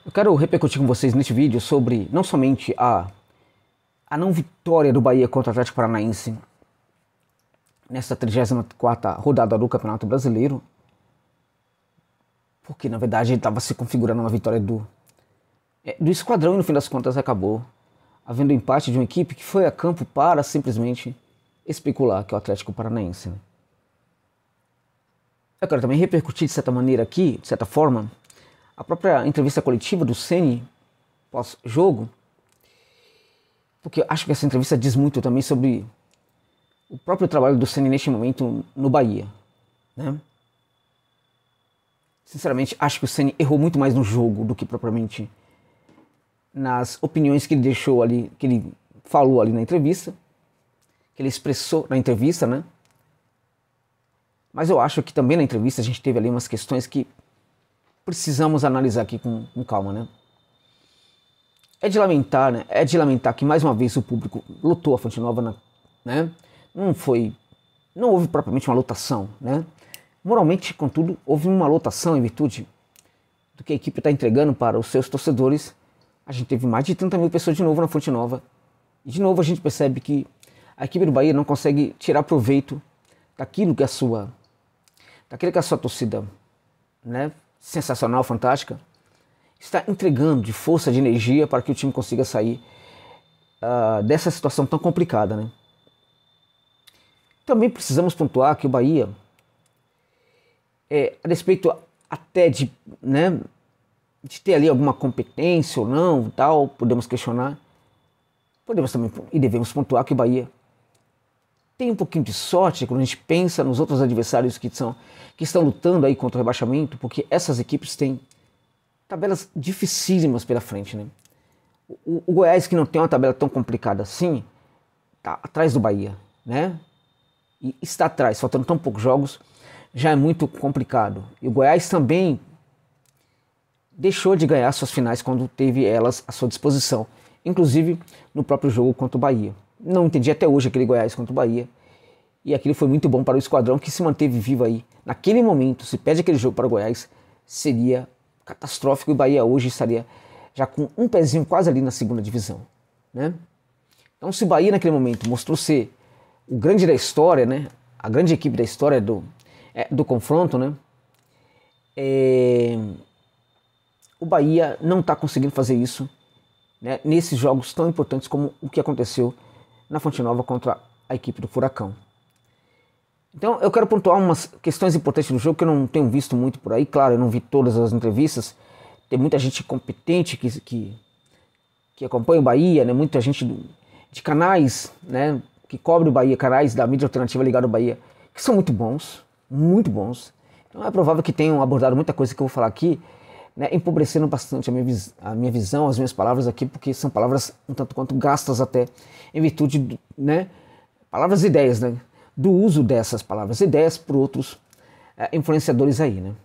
Eu quero repercutir com vocês neste vídeo sobre não somente a não vitória do Bahia contra o Atlético Paranaense nesta 34ª rodada do Campeonato Brasileiro, porque na verdade ele estava se configurando uma vitória do esquadrão e no fim das contas acabou havendo empate de uma equipe que foi a campo para simplesmente especular, que é o Atlético Paranaense. Eu quero também repercutir de certa maneira aqui, de certa forma, a própria entrevista coletiva do Ceni pós-jogo, porque eu acho que essa entrevista diz muito também sobre o próprio trabalho do Ceni neste momento no Bahia, né? Sinceramente, acho que o Ceni errou muito mais no jogo do que propriamente nas opiniões que ele deixou ali, que ele falou ali na entrevista, que ele expressou na entrevista, né? Mas eu acho que também na entrevista a gente teve ali umas questões que precisamos analisar aqui com calma, né? É de lamentar, né? É de lamentar que mais uma vez o público lotou a Fonte Nova, né? Não houve propriamente uma lotação, né? Moralmente, contudo, houve uma lotação em virtude do que a equipe está entregando para os seus torcedores. A gente teve mais de 30 mil pessoas de novo na Fonte Nova. E de novo a gente percebe que a equipe do Bahia não consegue tirar proveito daquilo que a sua torcida, né, sensacional, fantástica, está entregando de força, de energia para que o time consiga sair dessa situação tão complicada, né? Também precisamos pontuar que o Bahia, a respeito até de ter ali alguma competência ou não, tal, podemos questionar. Podemos também e devemos pontuar que o Bahia tem um pouquinho de sorte quando a gente pensa nos outros adversários que estão lutando aí contra o rebaixamento, porque essas equipes têm tabelas dificílimas pela frente, né? O Goiás, que não tem uma tabela tão complicada assim, está atrás do Bahia, né? E está atrás, faltando tão poucos jogos, já é muito complicado. E o Goiás também deixou de ganhar suas finais quando teve elas à sua disposição, inclusive no próprio jogo contra o Bahia. Não entendi até hoje aquele Goiás contra o Bahia, e aquilo foi muito bom para o esquadrão que se manteve vivo aí. Naquele momento, se perde aquele jogo para o Goiás, seria catastrófico e o Bahia hoje estaria já com um pezinho quase ali na segunda divisão, né? Então, se o Bahia naquele momento mostrou ser o grande da história, né, a grande equipe da história do confronto, né, o Bahia não está conseguindo fazer isso, né, nesses jogos tão importantes como o que aconteceu na Fonte Nova contra a equipe do Furacão. Então eu quero pontuar umas questões importantes do jogo que eu não tenho visto muito por aí. Claro, eu não vi todas as entrevistas, tem muita gente competente que acompanha o Bahia, né, muita gente de canais, né, que cobre o Bahia, canais da mídia alternativa ligada ao Bahia, que são muito bons, muito bons. Então é provável que tenham abordado muita coisa que eu vou falar aqui, né, empobrecendo bastante a minha visão, as minhas palavras aqui, porque são palavras um tanto quanto gastas até em virtude, né, palavras e ideias, né, do uso dessas palavras e ideias por outros influenciadores aí, né.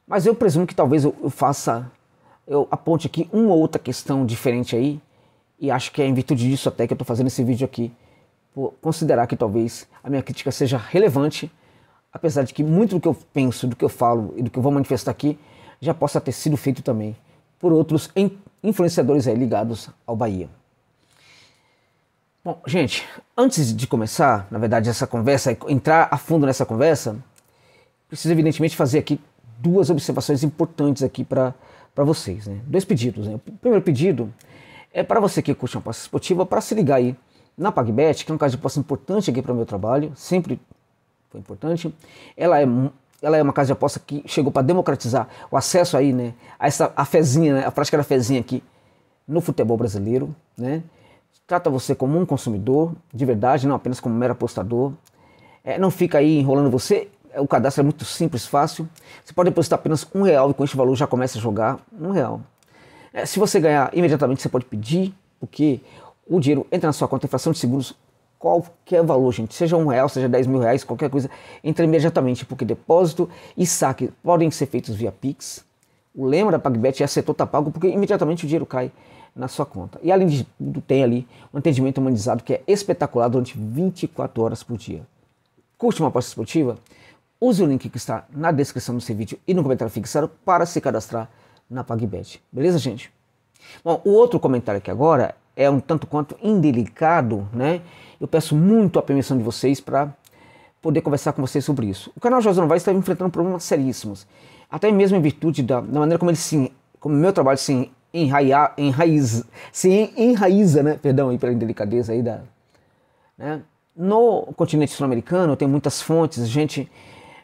Mas eu presumo que talvez eu aponte aqui uma ou outra questão diferente aí, e acho que é em virtude disso até que eu estou fazendo esse vídeo aqui, por considerar que talvez a minha crítica seja relevante, apesar de que muito do que eu penso, do que eu falo e do que eu vou manifestar aqui já possa ter sido feito também por outros influenciadores aí ligados ao Bahia. Bom, gente, antes de começar, na verdade, essa conversa, entrar a fundo nessa conversa, preciso evidentemente fazer aqui duas observações importantes aqui para vocês, né? Dois pedidos, né? O primeiro pedido é para você que curte uma aposta esportiva, para se ligar aí na PagBet, que é um caso de aposta importante aqui para o meu trabalho, sempre foi importante. Ela é uma casa de aposta que chegou para democratizar o acesso aí, né, a fezinha, né, a prática da fezinha aqui no futebol brasileiro, né? Trata você como um consumidor de verdade, não apenas como um mero apostador. Não fica aí enrolando você. O cadastro é muito simples, fácil. Você pode depositar apenas R$1 e com este valor já começa a jogar R$1. Se você ganhar imediatamente, você pode pedir, porque o dinheiro entra na sua conta em fração de segundos. Qualquer valor, gente, seja R$1, seja R$10.000, qualquer coisa, entra imediatamente, porque depósito e saque podem ser feitos via Pix. O lema da PagBet é setor tá pago, porque imediatamente o dinheiro cai na sua conta. E além de tudo, tem ali um atendimento humanizado que é espetacular durante 24 horas por dia. Curte uma aposta esportiva? Use o link que está na descrição desse vídeo e no comentário fixado para se cadastrar na PagBet. Beleza, gente? Bom, o outro comentário aqui agora é um tanto quanto indelicado, né? Eu peço muito a permissão de vocês para poder conversar com vocês sobre isso. O canal José Novaes está enfrentando problemas seríssimos, até mesmo em virtude da maneira como como o meu trabalho se enraiza, né? Perdão aí pela indelicadeza aí né? No continente sul-americano tem muitas fontes, gente,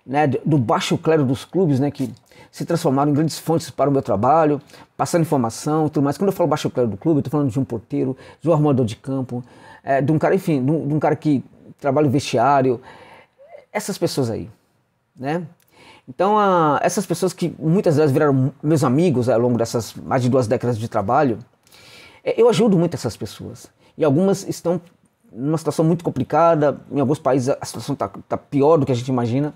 né, do baixo clero dos clubes, né, que se transformaram em grandes fontes para o meu trabalho, passando informação e tudo mais. Quando eu falo baixo clero do clube, eu estou falando de um porteiro, de um armador de campo, de um cara, enfim, de um cara que trabalha no vestiário, essas pessoas aí, né? Então, essas pessoas que muitas delas viraram meus amigos ao longo dessas mais de 2 décadas de trabalho, eu ajudo muito essas pessoas. E algumas estão numa situação muito complicada, em alguns países a situação tá pior do que a gente imagina.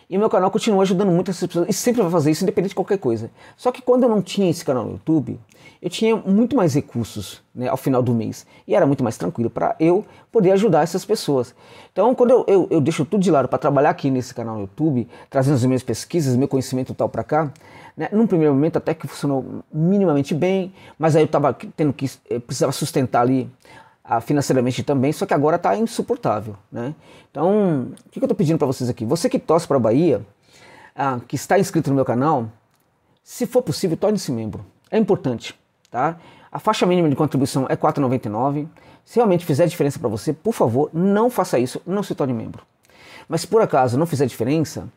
E o meu canal continua ajudando muito essas pessoas, e sempre vai fazer isso, independente de qualquer coisa. Só que quando eu não tinha esse canal no YouTube, eu tinha muito mais recursos, né, ao final do mês. E era muito mais tranquilo para eu poder ajudar essas pessoas. Então, quando eu deixo tudo de lado para trabalhar aqui nesse canal no YouTube, trazendo as minhas pesquisas, meu conhecimento tal para cá, né, num primeiro momento até que funcionou minimamente bem, mas aí eu estava precisava sustentar ali financeiramente também, só que agora está insuportável, né? Então, o que eu estou pedindo para vocês aqui? Você que torce para a Bahia, que está inscrito no meu canal, se for possível, torne-se membro. É importante, tá? A faixa mínima de contribuição é R$ 4,99. Se realmente fizer diferença para você, por favor, não faça isso, não se torne membro. Mas se por acaso não fizer diferença,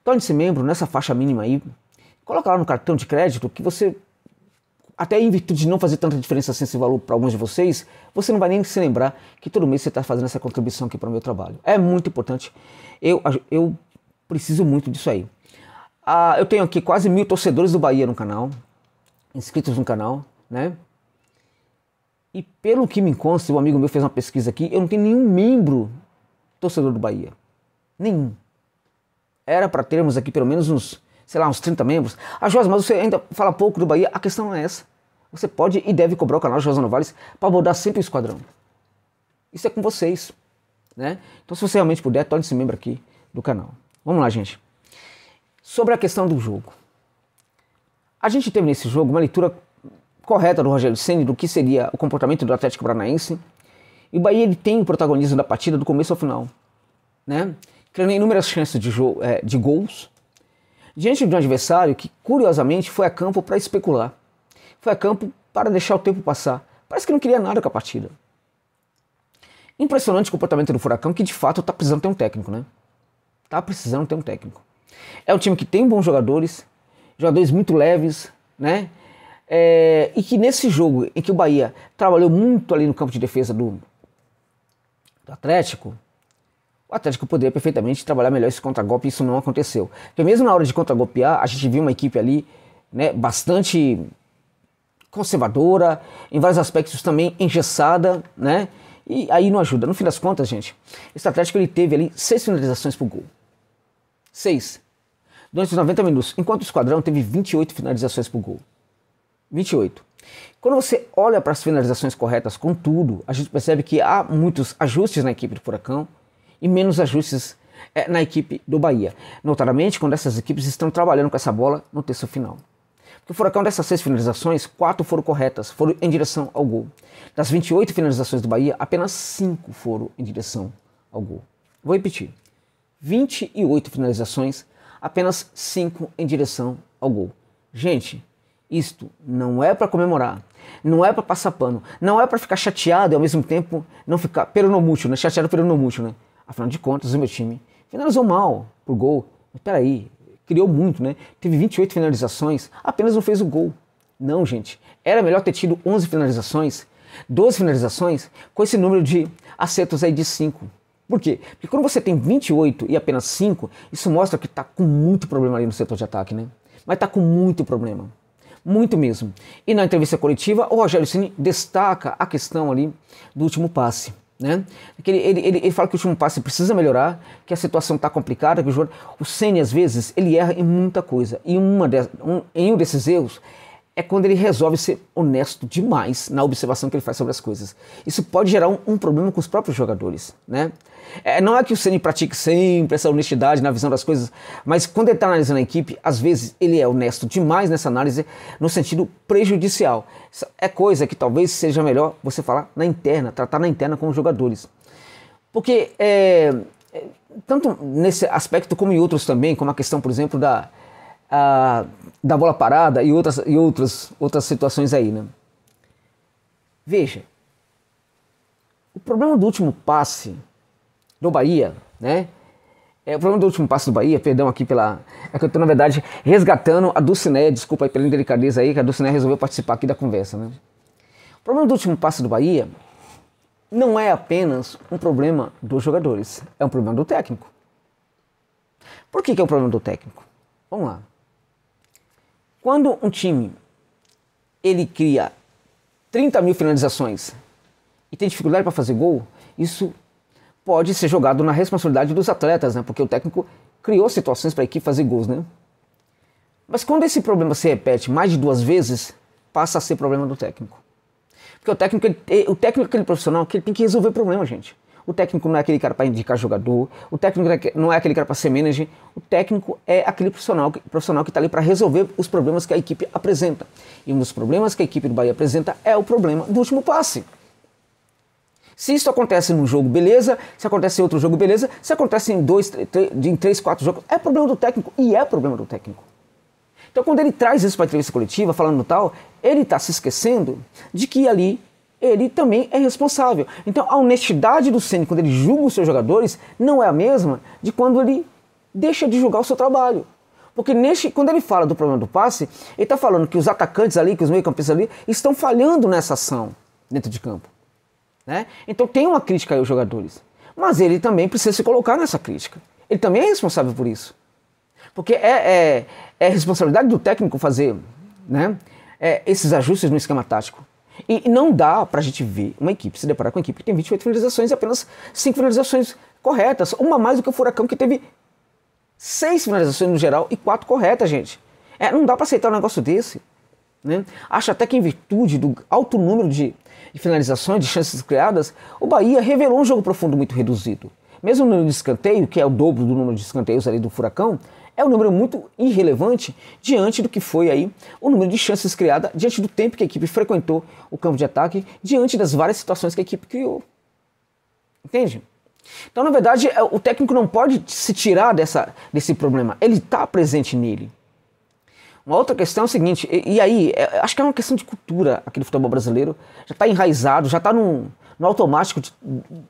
torne-se membro nessa faixa mínima aí, coloca lá no cartão de crédito que você, até em virtude de não fazer tanta diferença assim esse valor para alguns de vocês, você não vai nem se lembrar que todo mês você está fazendo essa contribuição aqui para o meu trabalho. É muito importante. Eu preciso muito disso aí. Eu tenho aqui quase 1.000 torcedores do Bahia no canal, inscritos no canal, né? E pelo que me consta, um amigo meu fez uma pesquisa aqui, eu não tenho nenhum membro torcedor do Bahia. Nenhum. Era para termos aqui pelo menos uns 30 membros. Josi, mas você ainda fala pouco do Bahia. A questão não é essa. Você pode e deve cobrar o canal José Novaes para abordar sempre o esquadrão. Isso é com vocês, né? Então, se você realmente puder, torne-se membro aqui do canal. Vamos lá, gente. Sobre a questão do jogo. A gente teve nesse jogo uma leitura correta do Rogério Ceni do que seria o comportamento do Atlético Paranaense. E o Bahia ele tem o protagonismo da partida do começo ao final, né? Criando inúmeras chances de gols, diante de um adversário que, curiosamente, foi a campo para especular. Foi a campo para deixar o tempo passar. Parece que não queria nada com a partida. Impressionante o comportamento do Furacão, que de fato está precisando ter um técnico, né? Está precisando ter um técnico. É um time que tem bons jogadores muito leves, né? E que nesse jogo em que o Bahia trabalhou muito ali no campo de defesa do Atlético, o Atlético poderia perfeitamente trabalhar melhor esse contragolpe, e isso não aconteceu. Porque mesmo na hora de contragolpear, a gente viu uma equipe ali, né, bastante conservadora, em vários aspectos também engessada, né? E aí não ajuda. No fim das contas, gente, esse Atlético ele teve ali 6 finalizações por gol. 6. Durante os 90 minutos, enquanto o Esquadrão teve 28 finalizações por gol. 28. Quando você olha para as finalizações corretas, contudo, a gente percebe que há muitos ajustes na equipe do Furacão e menos ajustes na equipe do Bahia. Notadamente, quando essas equipes estão trabalhando com essa bola no terço final. Porque o Furacão, dessas 6 finalizações, 4 foram corretas, foram em direção ao gol. Das 28 finalizações do Bahia, apenas 5 foram em direção ao gol. Vou repetir. 28 finalizações, apenas 5 em direção ao gol. Gente, isto não é para comemorar, não é para passar pano, não é para ficar chateado e ao mesmo tempo não ficar peronomútil, né? Chateado peronomútil, né? Afinal de contas, o meu time finalizou mal por gol. Mas peraí, criou muito, né? Teve 28 finalizações, apenas não fez o gol. Não, gente. Era melhor ter tido 11 finalizações, 12 finalizações, com esse número de acertos aí de 5. Por quê? Porque quando você tem 28 e apenas 5, isso mostra que tá com muito problema ali no setor de ataque, né? Mas tá com muito problema. Muito mesmo. E na entrevista coletiva, o Rogério Ceni destaca a questão ali do último passe, né? Ele fala que o último passe precisa melhorar, que a situação está complicada, que o Ceni às vezes ele erra em muita coisa. E em um desses erros é é quando ele resolve ser honesto demais na observação que ele faz sobre as coisas. Isso pode gerar um problema com os próprios jogadores, né? Não é que o Ceni pratique sempre essa honestidade na visão das coisas, mas quando ele está analisando a equipe, às vezes ele é honesto demais nessa análise no sentido prejudicial. É coisa que talvez seja melhor você falar na interna, tratar na interna com os jogadores. Porque tanto nesse aspecto como em outros também, como a questão, por exemplo, da bola parada e outras situações aí, né? Veja, o problema do último passe do Bahia, né? O problema do último passe do Bahia, perdão aqui é que eu estou, na verdade, resgatando a Dulcinea, desculpa aí pela indelicadeza aí, que a Dulcinea resolveu participar aqui da conversa, né? O problema do último passe do Bahia não é apenas um problema dos jogadores, é um problema do técnico. Por que é um problema do técnico? Vamos lá. Quando um time ele cria 30 mil finalizações e tem dificuldade para fazer gol, isso pode ser jogado na responsabilidade dos atletas, né? Porque o técnico criou situações para a equipe fazer gols, né? Mas quando esse problema se repete mais de 2 vezes, passa a ser problema do técnico. Porque o técnico é aquele profissional que ele tem que resolver problema, gente. O técnico não é aquele cara para indicar jogador, o técnico não é aquele cara para ser manager, o técnico é aquele profissional que está ali para resolver os problemas que a equipe apresenta. E um dos problemas que a equipe do Bahia apresenta é o problema do último passe. Se isso acontece num jogo, beleza. Se acontece em outro jogo, beleza. Se acontece em 3, 4 jogos, é problema do técnico. E é problema do técnico. Então, quando ele traz isso para a entrevista coletiva, falando no tal, ele está se esquecendo de que ali ele também é responsável. Então, a honestidade do Ceni, quando ele julga os seus jogadores, não é a mesma de quando ele deixa de julgar o seu trabalho. Porque quando ele fala do problema do passe, ele está falando que os atacantes ali, que os meio-campistas ali, estão falhando nessa ação dentro de campo. Né? Então tem uma crítica aí aos jogadores, mas ele também precisa se colocar nessa crítica. Ele também é responsável por isso, porque é responsabilidade do técnico fazer, né, esses ajustes no esquema tático. E não dá pra gente ver uma equipe, se deparar com uma equipe que tem 28 finalizações e apenas 5 finalizações corretas, uma mais do que o Furacão, que teve 6 finalizações no geral e 4 corretas, gente. Não dá pra aceitar um negócio desse, né? Acho até que em virtude do alto número de finalizações, de chances criadas, o Bahia revelou um jogo profundo muito reduzido. Mesmo no número de escanteio, que é o dobro do número de escanteios ali do Furacão, é um número muito irrelevante diante do que foi aí o número de chances criadas, diante do tempo que a equipe frequentou o campo de ataque, diante das várias situações que a equipe criou. Entende? Então, na verdade, o técnico não pode se tirar desse problema, ele está presente nele. Uma outra questão é o seguinte, e aí, acho que é uma questão de cultura, aquele futebol brasileiro, já está enraizado, já está no automático,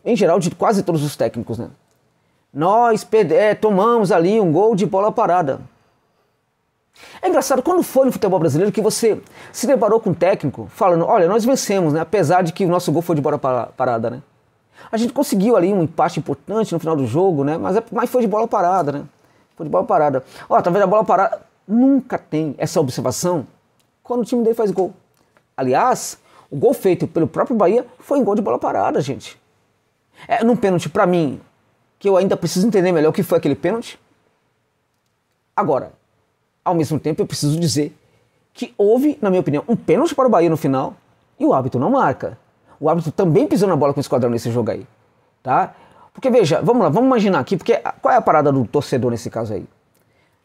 em geral, de quase todos os técnicos, né? Nós tomamos ali um gol de bola parada. É engraçado, quando foi no futebol brasileiro que você se deparou com um técnico falando, olha, nós vencemos, né? Apesar de que o nosso gol foi de bola parada, né? A gente conseguiu ali um empate importante no final do jogo, né? Mas foi de bola parada, né? Foi de bola parada. Ó, tá vendo a bola parada? Nunca tem essa observação quando o time dele faz gol. Aliás, o gol feito pelo próprio Bahia foi um gol de bola parada, gente. Num pênalti, pra mim, que eu ainda preciso entender melhor o que foi aquele pênalti. Agora, ao mesmo tempo, eu preciso dizer que houve, na minha opinião, um pênalti para o Bahia no final e o árbitro não marca. O árbitro também pisou na bola com o Esquadrão nesse jogo aí, tá? Porque veja, vamos lá, vamos imaginar aqui, porque qual é a parada do torcedor nesse caso aí?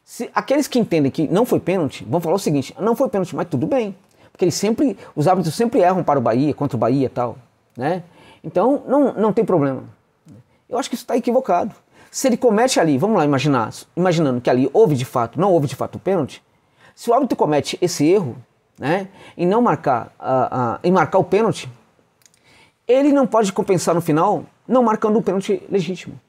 Se aqueles que entendem que não foi pênalti, vão falar o seguinte, não foi pênalti, mas tudo bem. Porque os árbitros sempre erram para o Bahia, contra o Bahia e tal, né? Então, não tem problema. Eu acho que isso está equivocado. Se ele comete ali, vamos lá imaginando que ali não houve de fato o pênalti, se o árbitro comete esse erro, né, em não marcar, em marcar o pênalti, ele não pode compensar no final não marcando um pênalti legítimo.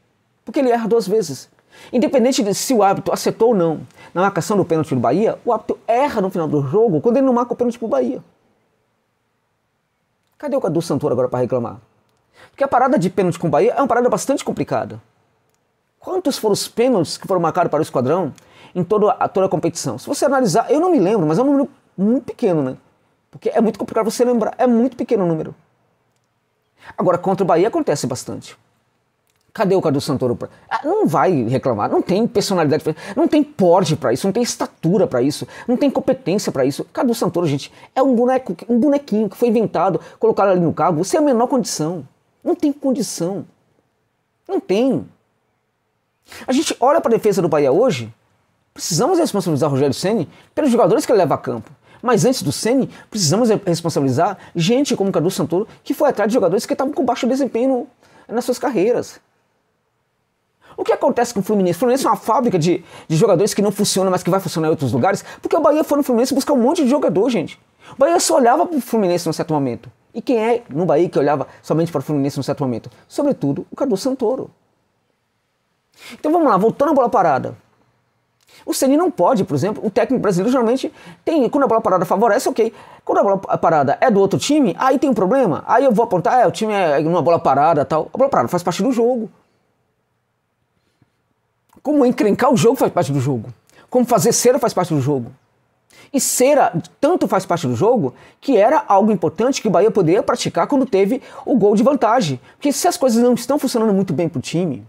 Porque ele erra 2 vezes. Independente de se o árbitro acertou ou não na marcação do pênalti do Bahia, o árbitro erra no final do jogo quando ele não marca o pênalti pro Bahia. Cadê o Cadu Santoro agora para reclamar? Porque a parada de pênalti com o Bahia é uma parada bastante complicada. Quantos foram os pênaltis que foram marcados para o Esquadrão em toda a competição? Se você analisar, eu não me lembro, mas é um número muito pequeno, né? Porque é muito complicado você lembrar, é muito pequeno o número. Agora, contra o Bahia acontece bastante. Cadê o Cadu Santoro? Não vai reclamar, não tem personalidade, não tem porte para isso, não tem estatura para isso, não tem competência para isso. Cadu Santoro, gente, é um bonequinho que foi inventado, colocado ali no cargo, sem a menor condição. Não tem condição. Não tem. A gente olha para a defesa do Bahia hoje, precisamos responsabilizar o Rogério Ceni pelos jogadores que ele leva a campo. Mas antes do Ceni, precisamos responsabilizar gente como o Cadu Santoro, que foi atrás de jogadores que estavam com baixo desempenho nas suas carreiras. O que acontece com o Fluminense? O Fluminense é uma fábrica de jogadores que não funcionam, mas que vai funcionar em outros lugares, porque o Bahia foi no Fluminense buscar um monte de jogador, gente. O Bahia só olhava para o Fluminense num certo momento. E quem é no Bahia que olhava somente para o Fluminense num certo momento? Sobretudo, o Cadu Santoro. Então vamos lá, voltando à bola parada. O Ceni não pode, por exemplo, o técnico brasileiro geralmente tem, quando a bola parada favorece, ok. Quando a bola parada é do outro time, aí tem um problema. Aí eu vou apontar, o time é numa bola parada e tal. A bola parada faz parte do jogo. Como encrencar o jogo faz parte do jogo. Como fazer cera faz parte do jogo. E cera tanto faz parte do jogo que era algo importante que o Bahia poderia praticar quando teve o gol de vantagem. Porque se as coisas não estão funcionando muito bem pro time,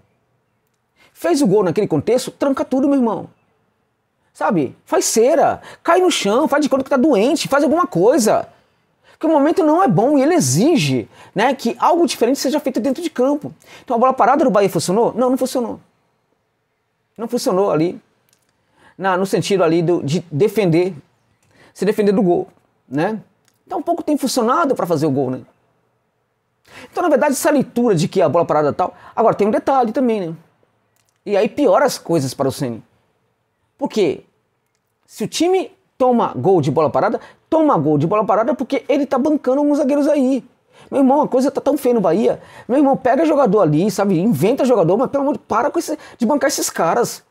fez o gol naquele contexto, tranca tudo, meu irmão. Sabe? Faz cera, cai no chão, faz de conta que tá doente, faz alguma coisa. Porque o momento não é bom e ele exige, né, que algo diferente seja feito dentro de campo. Então a bola parada do Bahia funcionou? Não, não funcionou. Não funcionou ali, no sentido ali de defender, se defender do gol, né? Então pouco tem funcionado para fazer o gol, né? Então na verdade essa leitura de que a bola parada tal, agora tem um detalhe também, né? E aí piora as coisas para o Ceni. Por quê? Se o time toma gol de bola parada porque ele tá bancando alguns zagueiros aí. Meu irmão, a coisa tá tão feia no Bahia. Meu irmão, pega jogador ali, sabe? Inventa jogador, mas pelo amor de Deus, para com de bancar esses caras.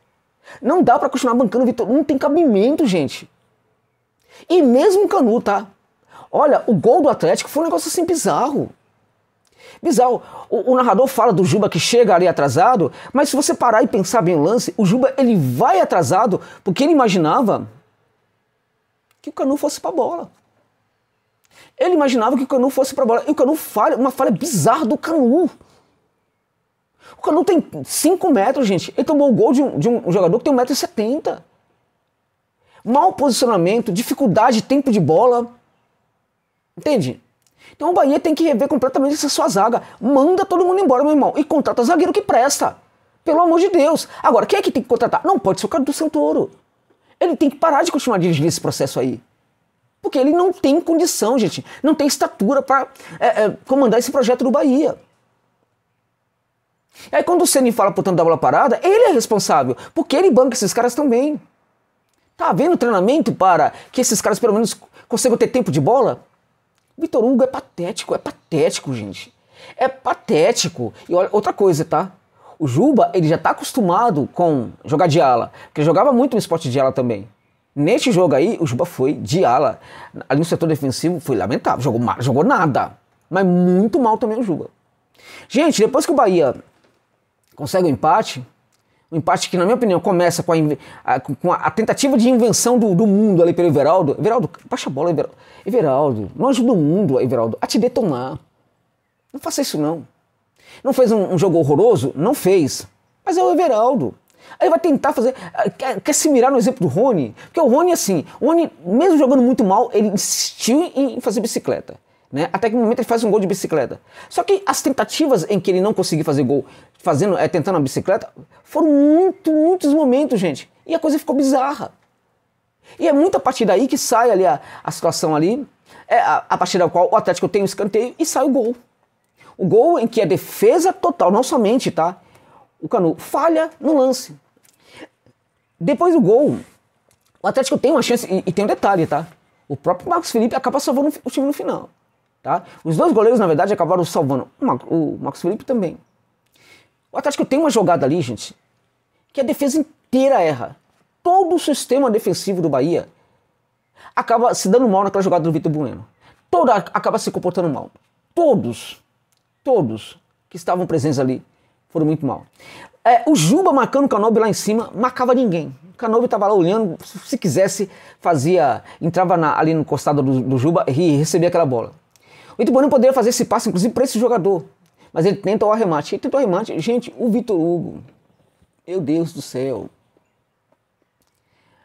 Não dá pra continuar bancando o Vitor. Não tem cabimento, gente. E mesmo o Canu, tá? Olha, o gol do Atlético foi um negócio assim bizarro. Bizarro. O narrador fala do Juba que chega ali atrasado, mas se você parar e pensar bem o lance, o Juba ele vai atrasado porque ele imaginava que o Canu fosse pra bola. Ele imaginava que o Canu fosse pra bola. E o Canu falha, uma falha bizarra do Canu. O Canu tem 5 metros, gente. Ele tomou o gol de um jogador que tem 1,70 m. Mau posicionamento, dificuldade, tempo de bola. Entende? Então o Bahia tem que rever completamente essa sua zaga. Manda todo mundo embora, meu irmão. E contrata zagueiro que presta. Pelo amor de Deus. Agora, quem é que tem que contratar? Não pode ser o Cadu Santoro. Ele tem que parar de continuar dirigindo esse processo aí. Porque ele não tem condição, gente. Não tem estatura para comandar esse projeto do Bahia. E aí quando o Ceni fala, portanto, da bola parada, ele é responsável. Porque ele banca esses caras também. Tá havendo treinamento para que esses caras pelo menos consigam ter tempo de bola? Vitor Hugo é patético, gente. É patético. E olha, outra coisa, tá? O Juba, ele já tá acostumado com jogar de ala. Porque jogava muito no esporte de ala também. Neste jogo aí, o Juba foi de ala. Ali no setor defensivo foi lamentável. Jogou nada. Mas muito mal também o Juba. Gente, depois que o Bahia consegue o empate que, na minha opinião, começa com a tentativa de invenção do mundo ali pelo Everaldo. Everaldo, baixa a bola, Everaldo. Não ajuda o mundo, Everaldo, a te detonar. Não faça isso, não. Não fez um jogo horroroso? Não fez. Mas é o Everaldo. Aí vai tentar fazer... Quer se mirar no exemplo do Rony? Porque o Rony, assim... O Rony, mesmo jogando muito mal, ele insistiu em fazer bicicleta. Né? Até que no momento ele faz um gol de bicicleta. Só que as tentativas em que ele não conseguiu fazer gol, tentando a bicicleta, foram muitos momentos, gente. E a coisa ficou bizarra. E é muito a partir daí que sai ali a situação ali, a partir da qual o Atlético tem um escanteio e sai o gol. O gol em que é defesa total, não somente, tá? O Canu falha no lance. Depois do gol, o Atlético tem uma chance, e tem um detalhe, tá? O próprio Marcos Felipe acaba salvando o time no final. Tá? Os dois goleiros, na verdade, acabaram salvando. O Marcos Felipe também. O Atlético tem uma jogada ali, gente, que a defesa inteira erra. Todo o sistema defensivo do Bahia acaba se dando mal naquela jogada do Vitor Bueno. Toda acaba se comportando mal. Todos que estavam presentes ali foram muito mal. O Juba marcando o Canobi lá em cima, marcava ninguém. O Canobi estava lá olhando, se quisesse, entrava ali no costado do Juba e recebia aquela bola. O Vitor Bueno poderia fazer esse passe, inclusive, para esse jogador. mas ele tenta o arremate. Ele tenta o arremate. Gente, o Vitor Hugo, meu Deus do céu.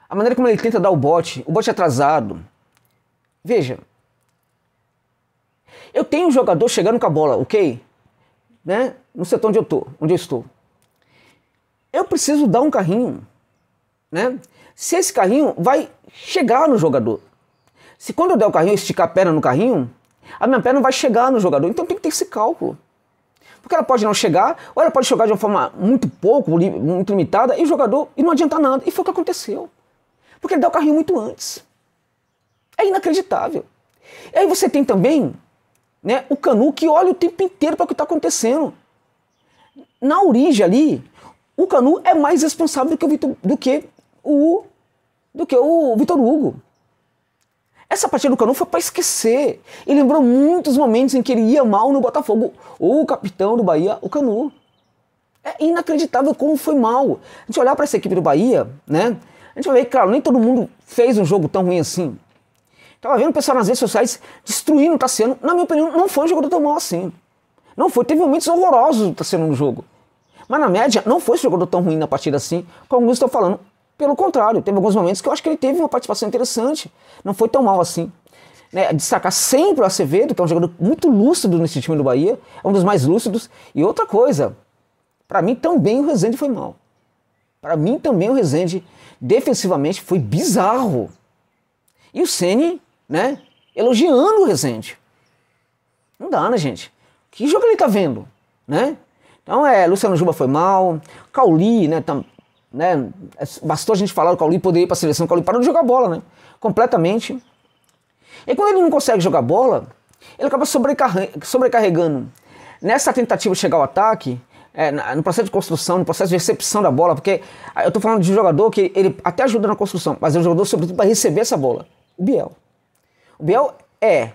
A maneira como ele tenta dar o bote atrasado. Veja, eu tenho um jogador chegando com a bola, ok? Né? No setor onde eu estou. Eu preciso dar um carrinho, né? Se esse carrinho vai chegar no jogador. Se quando eu der o carrinho, eu esticar a perna no carrinho, a minha perna vai chegar no jogador. Então tem que ter esse cálculo. Porque ela pode não chegar, ou ela pode chegar de uma forma muito limitada, e o jogador, e não adianta nada. E foi o que aconteceu. Porque ele dá o carrinho muito antes. É inacreditável. E aí você tem também, né, o Kanu que olha o tempo inteiro para o que está acontecendo. Na origem ali, o Kanu é mais responsável do que o Vitor Hugo. Essa partida do Kanu foi para esquecer. E lembrou muitos momentos em que ele ia mal no Botafogo. O capitão do Bahia, o Kanu. É inacreditável como foi mal. A gente olhar para essa equipe do Bahia, né? A gente vai ver que, claro, nem todo mundo fez um jogo tão ruim assim. Tava vendo o pessoal nas redes sociais destruindo o Tassiano. Na minha opinião, não foi um jogador tão mal assim. Não foi. Teve momentos horrorosos do Tassiano no jogo. Mas na média, não foi um jogador tão ruim na partida assim, como alguns estão falando. Pelo contrário, teve alguns momentos que eu acho que ele teve uma participação interessante. Não foi tão mal assim. Né? Destacar sempre o Acevedo, que é um jogador muito lúcido nesse time do Bahia. É um dos mais lúcidos. E outra coisa, para mim também o Rezende foi mal. Para mim também o Rezende, defensivamente, foi bizarro. E o Ceni, né, elogiando o Rezende. Não dá, né, gente? Que jogo ele tá vendo, né? Então, Luciano Juba foi mal, Cauli, né, bastou a gente falar, o Cauli poderia ir pra seleção, o Cauli parou de jogar bola, né, completamente. E quando ele não consegue jogar bola, ele acaba sobrecarregando. Nessa tentativa de chegar ao ataque, no processo de construção, no processo de recepção da bola, porque eu tô falando de um jogador que ele até ajuda na construção, mas é um jogador sobretudo para receber essa bola, o Biel. O Biel é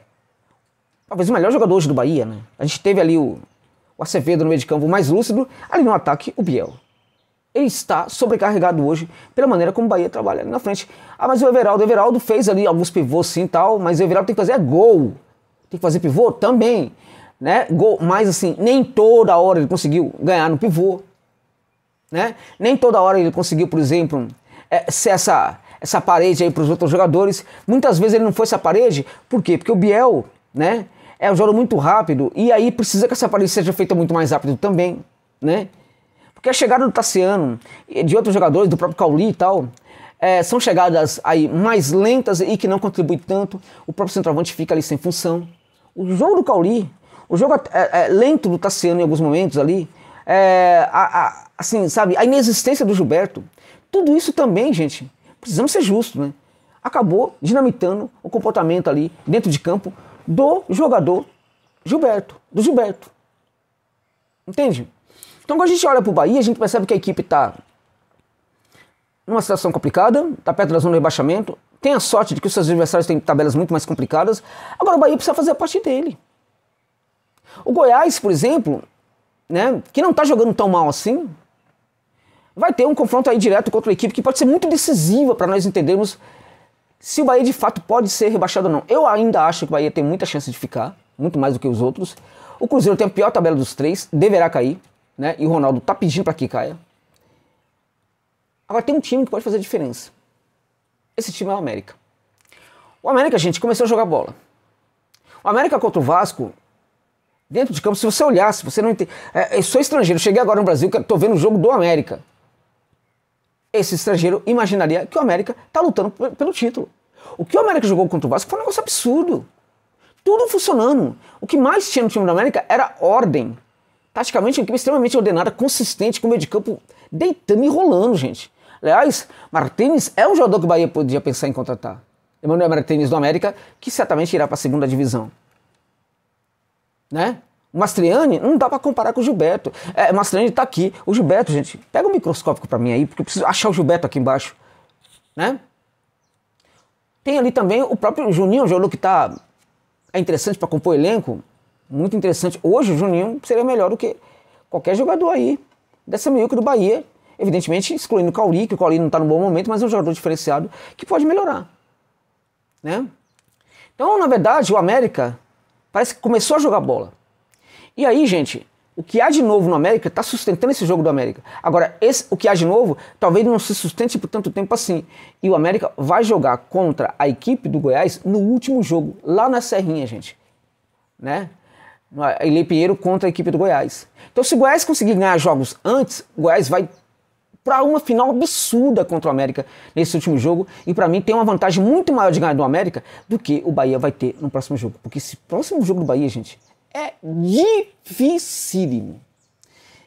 talvez o melhor jogador hoje do Bahia, né? A gente teve ali o Acevedo no meio de campo, o mais lúcido, ali no ataque, o Biel. Ele está sobrecarregado hoje pela maneira como o Bahia trabalha ali na frente. Ah, mas o Everaldo fez ali alguns pivôs sim e tal, mas o Everaldo tem que fazer gol. Tem que fazer pivô também, né? Gol, mas assim, nem toda hora ele conseguiu ganhar no pivô, né? Nem toda hora ele conseguiu, por exemplo, ser essa parede aí para os outros jogadores. Muitas vezes ele não foi essa parede, por quê? Porque o Biel, né, é um jogador muito rápido e aí precisa que essa parede seja feita muito mais rápido também, né? Porque a chegada do Tassiano, de outros jogadores, do próprio Cauli e tal, são chegadas aí mais lentas e que não contribuem tanto. O próprio centroavante fica ali sem função. O jogo do Cauli, o jogo lento do Tassiano em alguns momentos ali, assim, sabe, a inexistência do Gilberto, tudo isso também, gente, precisamos ser justos, né? Acabou dinamitando o comportamento ali dentro de campo do jogador Gilberto, do Gilberto. Entende? Então quando a gente olha para o Bahia, a gente percebe que a equipe está numa situação complicada, está perto da zona de rebaixamento, tem a sorte de que os seus adversários têm tabelas muito mais complicadas. Agora o Bahia precisa fazer a parte dele. O Goiás, por exemplo, né, que não está jogando tão mal assim, vai ter um confronto aí direto contra uma equipe que pode ser muito decisiva para nós entendermos se o Bahia de fato pode ser rebaixado ou não. Eu ainda acho que o Bahia tem muita chance de ficar, muito mais do que os outros. O Cruzeiro tem a pior tabela dos três, deverá cair, né? E o Ronaldo tá pedindo para que caia. Agora tem um time que pode fazer a diferença. Esse time é o América. O América, gente, começou a jogar bola. O América contra o Vasco, dentro de campo, se você olhar, se você não entende... eu sou estrangeiro, cheguei agora no Brasil, tô vendo o jogo do América. Esse estrangeiro imaginaria que o América tá lutando pelo título. O que o América jogou contra o Vasco foi um negócio absurdo. Tudo funcionando. O que mais tinha no time do América era ordem. Taticamente, uma equipe extremamente ordenada, consistente, com o meio de campo deitando e rolando, gente. Aliás, Martínez é um jogador que o Bahia podia pensar em contratar. Emmanuel Martínez do América, que certamente irá para a segunda divisão. Né? O Mastriani não dá para comparar com o Gilberto. O Mastriani tá aqui. O Gilberto, gente, pega o microscópio para mim aí, porque eu preciso achar o Gilberto aqui embaixo. Né? Tem ali também o próprio Juninho, um jogador que é interessante para compor elenco. Muito interessante. Hoje o Juninho seria melhor do que qualquer jogador aí dessa meiuca do Bahia. Evidentemente, excluindo o Cauli, que o Cauli não está no bom momento, mas é um jogador diferenciado que pode melhorar. Né? Então, na verdade, o América parece que começou a jogar bola. E aí, gente, o que há de novo no América está sustentando esse jogo do América. Agora, o que há de novo talvez não se sustente por tanto tempo assim. E o América vai jogar contra a equipe do Goiás no último jogo, lá na Serrinha, gente. Né? Ilê Pinheiro contra a equipe do Goiás. Então, se o Goiás conseguir ganhar jogos antes, o Goiás vai para uma final absurda contra o América nesse último jogo. E para mim tem uma vantagem muito maior de ganhar do América do que o Bahia vai ter no próximo jogo. Porque esse próximo jogo do Bahia, gente, é dificílimo.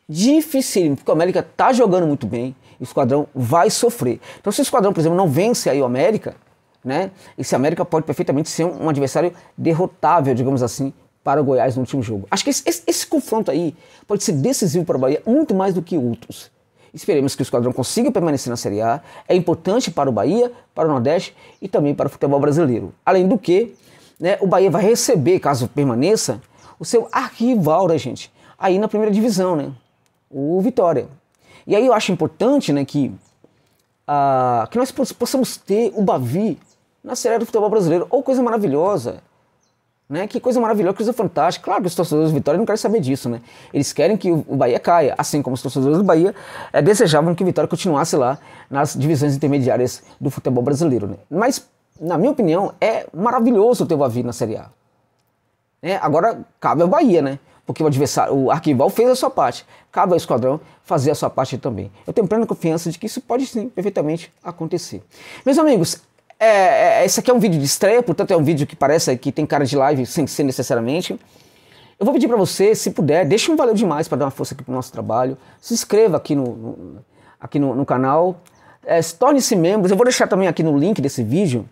Dificílimo, porque o América tá jogando muito bem e o Esquadrão vai sofrer. Então, se o Esquadrão, por exemplo, não vence aí o América, né, esse América pode perfeitamente ser um adversário derrotável, digamos assim, para o Goiás no último jogo. Acho que esse confronto aí pode ser decisivo para o Bahia, muito mais do que outros. Esperemos que o Esquadrão consiga permanecer na Série A. É importante para o Bahia, para o Nordeste e também para o futebol brasileiro. Além do que, né, o Bahia vai receber, caso permaneça, o seu arquival, né, gente, aí na primeira divisão, né, o Vitória. E aí eu acho importante, né, que nós possamos ter o Bavi na Série A do futebol brasileiro. Ou coisa maravilhosa. Né? Que coisa maravilhosa, coisa fantástica. Claro que os torcedores do Vitória não querem saber disso, né? Eles querem que o Bahia caia, assim como os torcedores do Bahia desejavam que o Vitória continuasse lá nas divisões intermediárias do futebol brasileiro, né? Mas, na minha opinião, é maravilhoso ter o Bavi na Série A. Agora, cabe ao Bahia, né? Porque o arquival fez a sua parte. Cabe ao Esquadrão fazer a sua parte também. Eu tenho plena confiança de que isso pode, sim, perfeitamente acontecer. Meus amigos, esse aqui é um vídeo de estreia, portanto é um vídeo que parece que tem cara de live sem ser necessariamente. Eu vou pedir para você, se puder, deixe um valeu demais para dar uma força aqui pro nosso trabalho. Se inscreva aqui no canal. Torne-se membros. Eu vou deixar também aqui no link desse vídeo,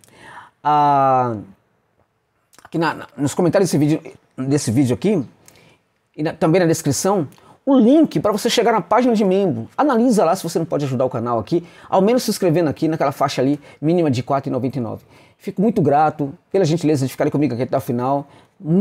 aqui nos comentários desse vídeo aqui, e também na descrição, o link para você chegar na página de membro. Analisa lá se você não pode ajudar o canal aqui, ao menos se inscrevendo aqui naquela faixa ali, mínima de R$ 4,99. Fico muito grato pela gentileza de ficarem comigo aqui até o final.